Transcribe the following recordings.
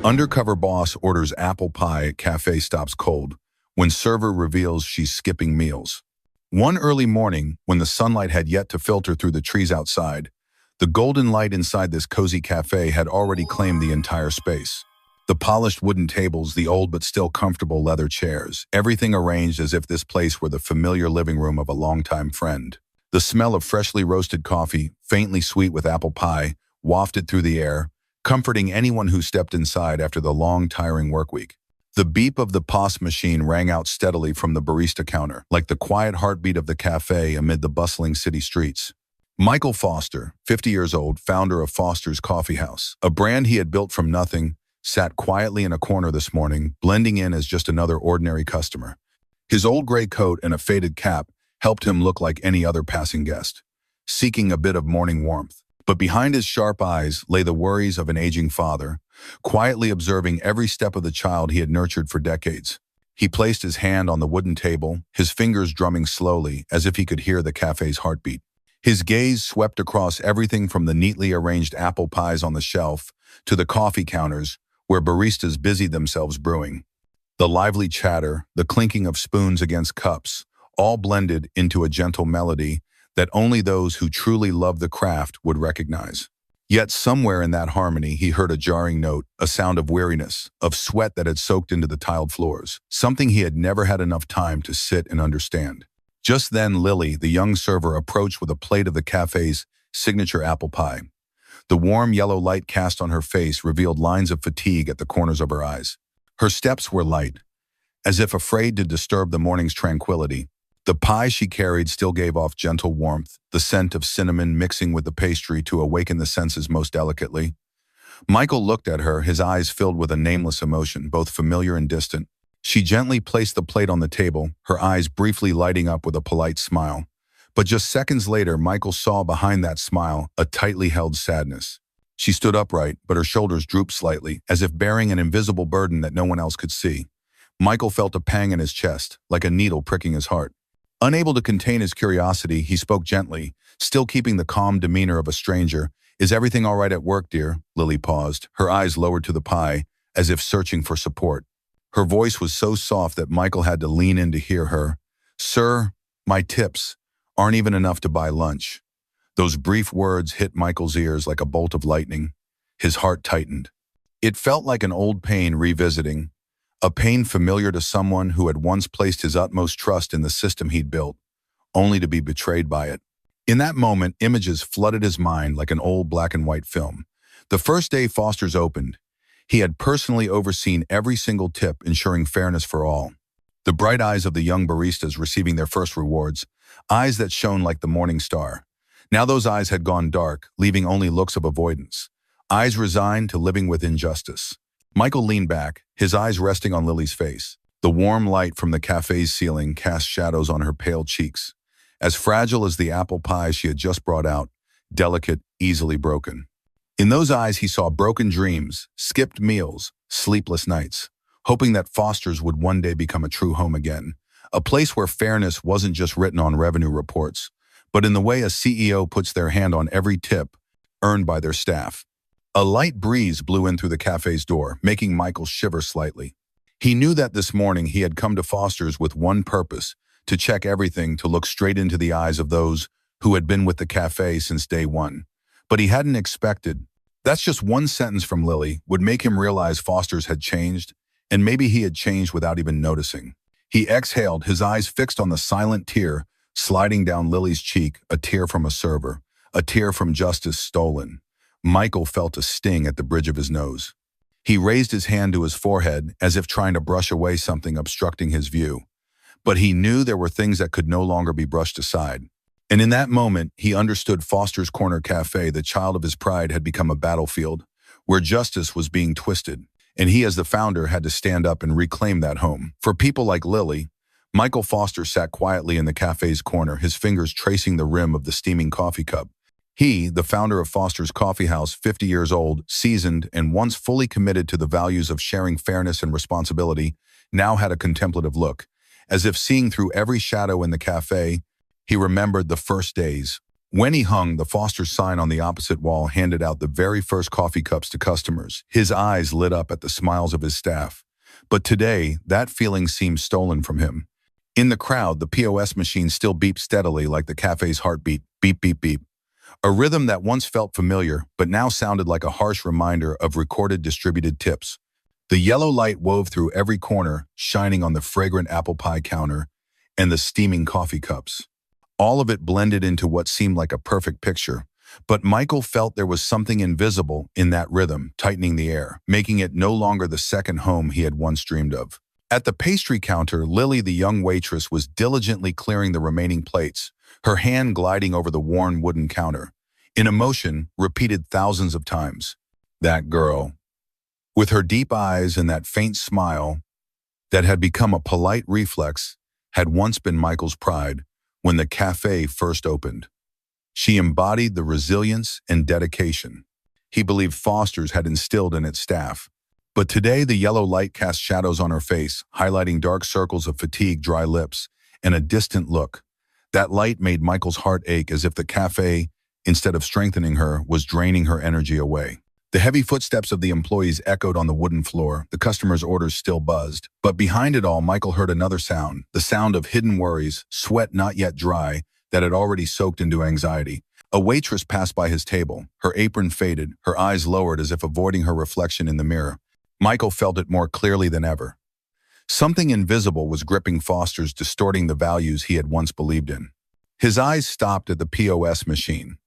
Undercover boss orders apple pie at cafe stops cold when server reveals she's skipping meals. One early morning, when the sunlight had yet to filter through the trees outside, the golden light inside this cozy cafe had already claimed the entire space. The polished wooden tables, the old but still comfortable leather chairs, everything arranged as if this place were the familiar living room of a longtime friend. The smell of freshly roasted coffee, faintly sweet with apple pie, wafted through the air, comforting anyone who stepped inside after the long, tiring work week. The beep of the POS machine rang out steadily from the barista counter, like the quiet heartbeat of the cafe amid the bustling city streets. Michael Foster, 50 years old, founder of Foster's Coffee House, a brand he had built from nothing, sat quietly in a corner this morning, blending in as just another ordinary customer. His old gray coat and a faded cap helped him look like any other passing guest, seeking a bit of morning warmth. But behind his sharp eyes lay the worries of an aging father, quietly observing every step of the child he had nurtured for decades. He placed his hand on the wooden table, his fingers drumming slowly as if he could hear the cafe's heartbeat. His gaze swept across everything from the neatly arranged apple pies on the shelf to the coffee counters, where baristas busied themselves brewing. The lively chatter, the clinking of spoons against cups, all blended into a gentle melody that only those who truly love the craft would recognize. Yet somewhere in that harmony he heard a jarring note, a sound of weariness, of sweat that had soaked into the tiled floors, something he had never had enough time to sit and understand. Just then Lily, the young server, approached with a plate of the cafe's signature apple pie. The warm yellow light cast on her face revealed lines of fatigue at the corners of her eyes. Her steps were light, as if afraid to disturb the morning's tranquility. The pie she carried still gave off gentle warmth, the scent of cinnamon mixing with the pastry to awaken the senses most delicately. Michael looked at her, his eyes filled with a nameless emotion, both familiar and distant. She gently placed the plate on the table, her eyes briefly lighting up with a polite smile. But just seconds later, Michael saw behind that smile a tightly held sadness. She stood upright, but her shoulders drooped slightly, as if bearing an invisible burden that no one else could see. Michael felt a pang in his chest, like a needle pricking his heart. Unable to contain his curiosity, he spoke gently, still keeping the calm demeanor of a stranger. "Is everything all right at work, dear?" Lily paused, her eyes lowered to the pie, as if searching for support. Her voice was so soft that Michael had to lean in to hear her. "Sir, my tips aren't even enough to buy lunch." Those brief words hit Michael's ears like a bolt of lightning. His heart tightened. It felt like an old pain revisiting, a pain familiar to someone who had once placed his utmost trust in the system he'd built, only to be betrayed by it. In that moment, images flooded his mind like an old black and white film. The first day Foster's opened, he had personally overseen every single tip, ensuring fairness for all. The bright eyes of the young baristas receiving their first rewards, eyes that shone like the morning star. Now those eyes had gone dark, leaving only looks of avoidance, eyes resigned to living with injustice. Michael leaned back, his eyes resting on Lily's face. The warm light from the cafe's ceiling cast shadows on her pale cheeks, as fragile as the apple pie she had just brought out, delicate, easily broken. In those eyes he saw broken dreams, skipped meals, sleepless nights, hoping that Foster's would one day become a true home again, a place where fairness wasn't just written on revenue reports, but in the way a CEO puts their hand on every tip earned by their staff. A light breeze blew in through the cafe's door, making Michael shiver slightly. He knew that this morning he had come to Foster's with one purpose, to check everything, to look straight into the eyes of those who had been with the cafe since day one. But he hadn't expected. That's just one sentence from Lily would make him realize Foster's had changed, and maybe he had changed without even noticing. He exhaled, his eyes fixed on the silent tear sliding down Lily's cheek, a tear from a server, a tear from justice stolen. Michael felt a sting at the bridge of his nose. He raised his hand to his forehead as if trying to brush away something obstructing his view. But he knew there were things that could no longer be brushed aside. And in that moment, he understood Foster's Corner Cafe, the child of his pride, had become a battlefield where justice was being twisted. And he, as the founder, had to stand up and reclaim that home. For people like Lily, Michael Foster sat quietly in the cafe's corner, his fingers tracing the rim of the steaming coffee cup. He, the founder of Foster's Coffee House, 50 years old, seasoned, and once fully committed to the values of sharing fairness and responsibility, now had a contemplative look. As if seeing through every shadow in the cafe, he remembered the first days, When he hung, the Foster's sign on the opposite wall handed out the very first coffee cups to customers. His eyes lit up at the smiles of his staff. But today, that feeling seemed stolen from him. In the crowd, the POS machine still beeped steadily like the cafe's heartbeat, beep, beep, beep. A rhythm that once felt familiar, but now sounded like a harsh reminder of recorded distributed tips. The yellow light wove through every corner, shining on the fragrant apple pie counter and the steaming coffee cups. All of it blended into what seemed like a perfect picture. But Michael felt there was something invisible in that rhythm, tightening the air, making it no longer the second home he had once dreamed of. At the pastry counter, Lily, the young waitress, was diligently clearing the remaining plates, her hand gliding over the worn wooden counter. In emotion, repeated thousands of times. That girl. With her deep eyes and that faint smile that had become a polite reflex, had once been Michael's pride when the cafe first opened. She embodied the resilience and dedication he believed Foster's had instilled in its staff. But today the yellow light cast shadows on her face, highlighting dark circles of fatigue, dry lips, and a distant look. That light made Michael's heart ache as if the cafe, instead of strengthening her, was draining her energy away. The heavy footsteps of the employees echoed on the wooden floor, the customers' orders still buzzed. But behind it all, Michael heard another sound, the sound of hidden worries, sweat not yet dry, that had already soaked into anxiety. A waitress passed by his table, her apron faded, her eyes lowered as if avoiding her reflection in the mirror. Michael felt it more clearly than ever. Something invisible was gripping Foster's, distorting the values he had once believed in. His eyes stopped at the POS machine.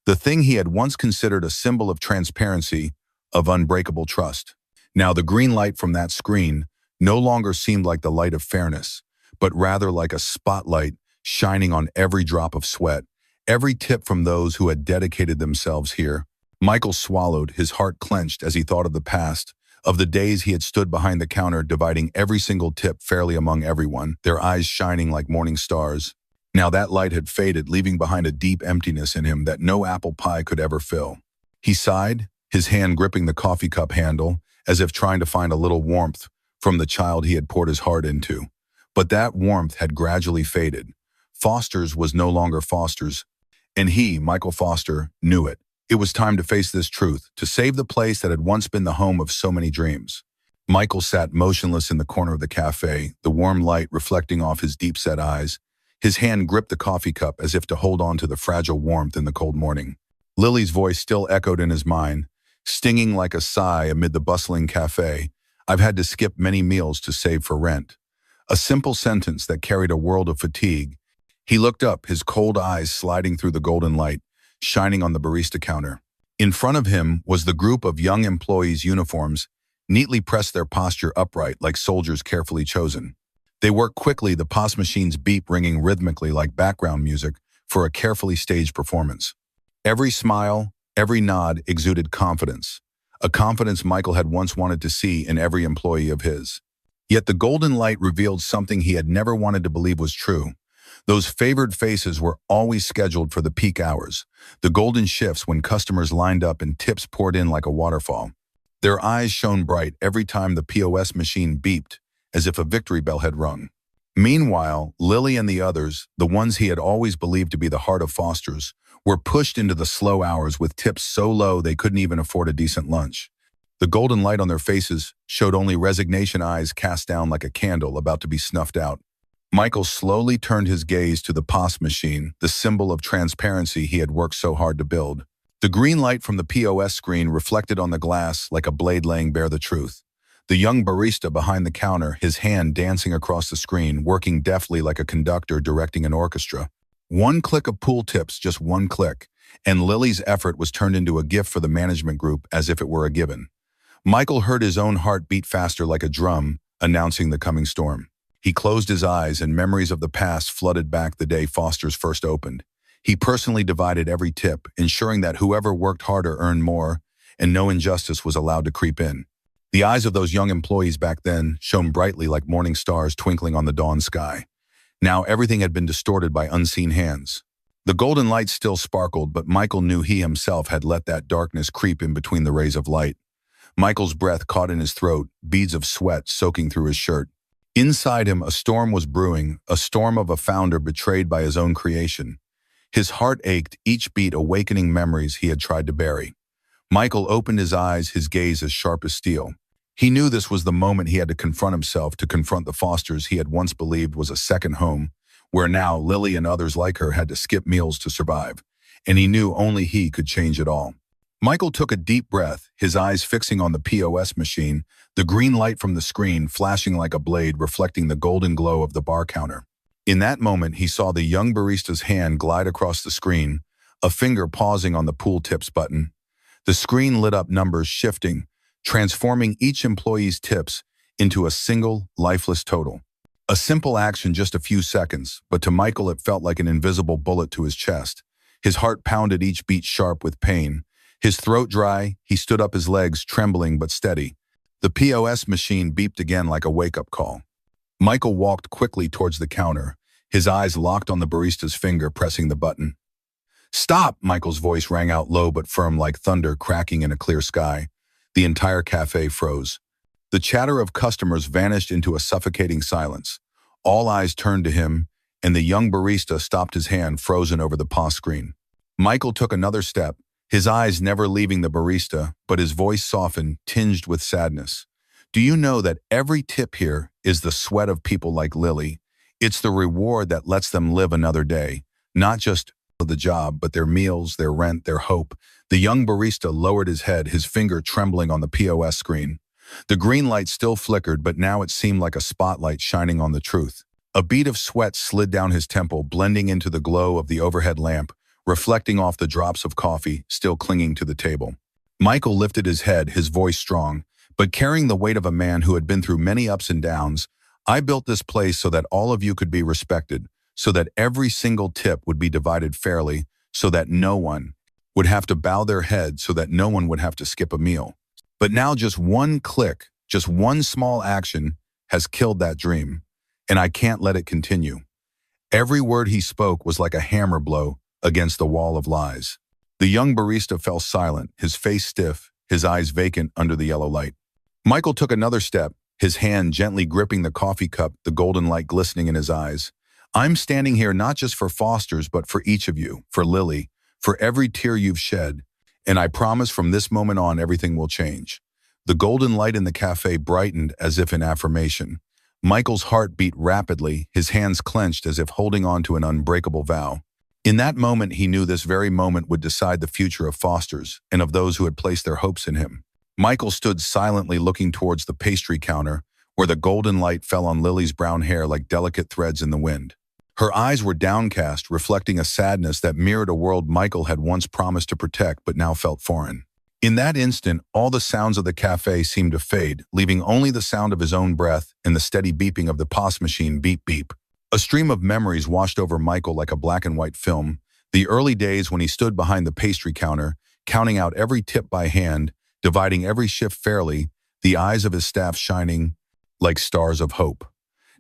The thing he had once considered a symbol of transparency, of unbreakable trust. Now the green light from that screen no longer seemed like the light of fairness, but rather like a spotlight shining on every drop of sweat, every tip from those who had dedicated themselves here. Michael swallowed, his heart clenched as he thought of the past, of the days he had stood behind the counter dividing every single tip fairly among everyone, their eyes shining like morning stars. Now that light had faded, leaving behind a deep emptiness in him that no apple pie could ever fill. He sighed, his hand gripping the coffee cup handle, as if trying to find a little warmth from the child he had poured his heart into. But that warmth had gradually faded. Foster's was no longer Foster's, and he, Michael Foster, knew it. It was time to face this truth, to save the place that had once been the home of so many dreams. Michael sat motionless in the corner of the cafe, the warm light reflecting off his deep-set eyes. His hand gripped the coffee cup as if to hold on to the fragile warmth in the cold morning. Lily's voice still echoed in his mind, stinging like a sigh amid the bustling cafe. I've had to skip many meals to save for rent. A simple sentence that carried a world of fatigue. He looked up, his cold eyes sliding through the golden light, shining on the barista counter. In front of him was the group of young employees' uniforms, neatly pressed, their posture upright like soldiers carefully chosen. They worked quickly, the POS machine's beep ringing rhythmically like background music for a carefully staged performance. Every smile, every nod exuded confidence, a confidence Michael had once wanted to see in every employee of his. Yet the golden light revealed something he had never wanted to believe was true. Those favored faces were always scheduled for the peak hours, the golden shifts when customers lined up and tips poured in like a waterfall. Their eyes shone bright every time the POS machine beeped, as if a victory bell had rung. Meanwhile, Lily and the others, the ones he had always believed to be the heart of Foster's, were pushed into the slow hours with tips so low they couldn't even afford a decent lunch. The golden light on their faces showed only resignation, eyes cast down like a candle about to be snuffed out. Michael slowly turned his gaze to the POS machine, the symbol of transparency he had worked so hard to build. The green light from the POS screen reflected on the glass like a blade laying bare the truth. The young barista behind the counter, his hand dancing across the screen, working deftly like a conductor directing an orchestra. One click of pool tips, just one click, and Lily's effort was turned into a gift for the management group as if it were a given. Michael heard his own heart beat faster like a drum, announcing the coming storm. He closed his eyes and memories of the past flooded back the day Foster's first opened. He personally divided every tip, ensuring that whoever worked harder earned more, and no injustice was allowed to creep in. The eyes of those young employees back then shone brightly like morning stars twinkling on the dawn sky. Now everything had been distorted by unseen hands. The golden light still sparkled, but Michael knew he himself had let that darkness creep in between the rays of light. Michael's breath caught in his throat, beads of sweat soaking through his shirt. Inside him, a storm was brewing, a storm of a founder betrayed by his own creation. His heart ached, each beat awakening memories he had tried to bury. Michael opened his eyes, his gaze as sharp as steel. He knew this was the moment he had to confront himself, to confront the Fosters he had once believed was a second home, where now Lily and others like her had to skip meals to survive. And he knew only he could change it all. Michael took a deep breath, his eyes fixing on the POS machine, the green light from the screen flashing like a blade reflecting the golden glow of the bar counter. In that moment, he saw the young barista's hand glide across the screen, a finger pausing on the pool tips button. The screen lit up, numbers shifting, transforming each employee's tips into a single, lifeless total. A simple action, just a few seconds, but to Michael it felt like an invisible bullet to his chest. His heart pounded, each beat sharp with pain. His throat dry, he stood up, his legs trembling but steady. The POS machine beeped again like a wake-up call. Michael walked quickly towards the counter, his eyes locked on the barista's finger pressing the button. "Stop!" Michael's voice rang out low but firm like thunder cracking in a clear sky. The entire cafe froze. The chatter of customers vanished into a suffocating silence. All eyes turned to him, and the young barista stopped, his hand frozen over the POS screen. Michael took another step, his eyes never leaving the barista, but his voice softened, tinged with sadness. "Do you know that every tip here is the sweat of people like Lily? It's the reward that lets them live another day, not just the job, but their meals, their rent, their hope." The young barista lowered his head, his finger trembling on the POS screen. The green light still flickered, but now it seemed like a spotlight shining on the truth. A bead of sweat slid down his temple, blending into the glow of the overhead lamp, reflecting off the drops of coffee still clinging to the table. Michael lifted his head, his voice strong, but carrying the weight of a man who had been through many ups and downs. "I built this place so that all of you could be respected, so that every single tip would be divided fairly, so that no one would have to bow their head, so that no one would have to skip a meal. But now just one click, just one small action has killed that dream, and I can't let it continue." Every word he spoke was like a hammer blow against the wall of lies. The young barista fell silent, his face stiff, his eyes vacant under the yellow light. Michael took another step, his hand gently gripping the coffee cup, the golden light glistening in his eyes. "I'm standing here not just for Fosters, but for each of you, for Lily, for every tear you've shed, and I promise from this moment on everything will change." The golden light in the cafe brightened as if in affirmation. Michael's heart beat rapidly, his hands clenched as if holding on to an unbreakable vow. In that moment, he knew this very moment would decide the future of Fosters and of those who had placed their hopes in him. Michael stood silently looking towards the pastry counter, where the golden light fell on Lily's brown hair like delicate threads in the wind. Her eyes were downcast, reflecting a sadness that mirrored a world Michael had once promised to protect but now felt foreign. In that instant, all the sounds of the cafe seemed to fade, leaving only the sound of his own breath and the steady beeping of the POS machine, beep beep. A stream of memories washed over Michael like a black and white film. The early days when he stood behind the pastry counter, counting out every tip by hand, dividing every shift fairly, the eyes of his staff shining like stars of hope.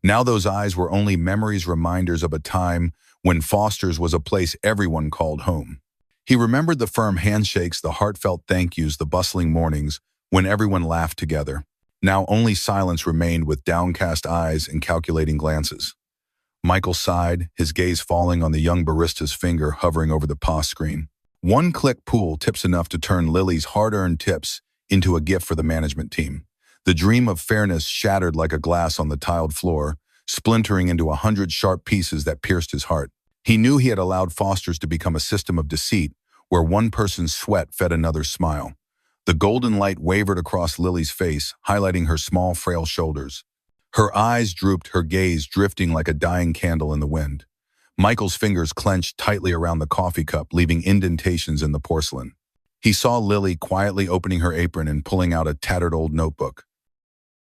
Now those eyes were only memories, reminders of a time when Foster's was a place everyone called home. He remembered the firm handshakes, the heartfelt thank yous, the bustling mornings when everyone laughed together. Now only silence remained with downcast eyes and calculating glances. Michael sighed, his gaze falling on the young barista's finger hovering over the POS screen. One click, pool tips enough to turn Lily's hard-earned tips into a gift for the management team. The dream of fairness shattered like a glass on the tiled floor, splintering into 100 sharp pieces that pierced his heart. He knew he had allowed Foster's to become a system of deceit, where one person's sweat fed another's smile. The golden light wavered across Lily's face, highlighting her small, frail shoulders. Her eyes drooped, her gaze drifting like a dying candle in the wind. Michael's fingers clenched tightly around the coffee cup, leaving indentations in the porcelain. He saw Lily quietly opening her apron and pulling out a tattered old notebook.